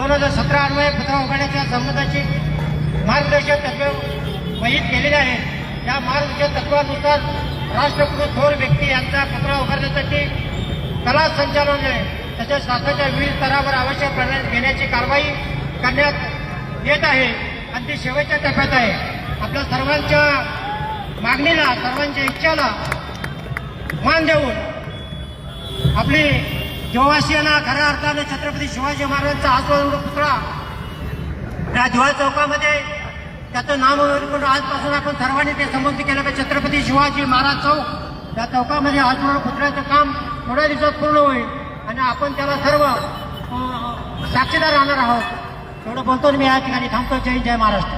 2017 अन्वये पुतळा उभारण्याच्या संबंधाची मार्गदर्शक तत्वे वहीत केलेले आहेत। या मार्गदर्शक तत्वानुसार राष्ट्रकुल थोर व्यक्ती यांचा पुतळा उभारण्यासाठी कला संचालनालय तसेच शासनाच्या विविध स्तरावर आवश्यक निर्णय घेण्याची कारवाई करण्यात येत आहे आणि ती शेवटच्या टप्प्यात आहे। आपल्या सर्वांच्या मागणीला, सर्वांच्या इच्छाला मान देऊन आपली जीववासियांना खऱ्या अर्थाने छत्रपती शिवाजी महाराजांचा आजवरून पुतळा या दिवाळ चौकामध्ये त्याचं नाव करून आजपासून आपण सर्वांनी ते समृद्ध केलं पाहिजे। छत्रपती शिवाजी महाराज चौक या चौकामध्ये आजवरून पुतळ्याचं काम थोड्या दिवसात पूर्ण होईल आणि आपण त्याला सर्व साक्षीदार राहणार आहोत। एवढं बोलतो मी या ठिकाणी थांबतो। जय जय महाराष्ट्र।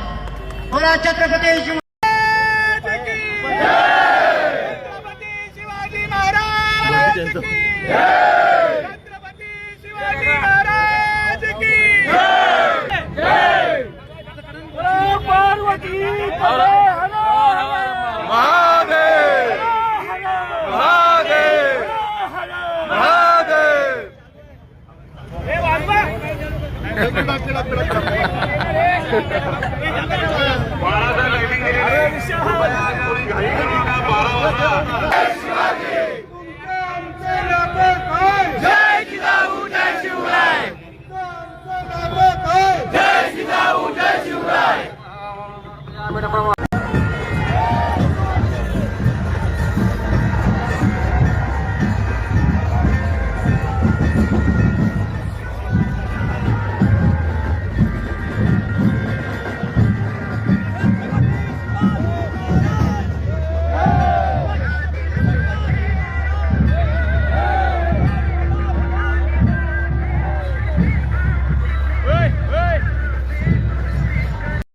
बोला छत्रपती शिवाजी महाराज की जय। छत्रपती शिवाजी महाराज की जय। पार्वती महादेव महादेव महादेव। हे वाजवा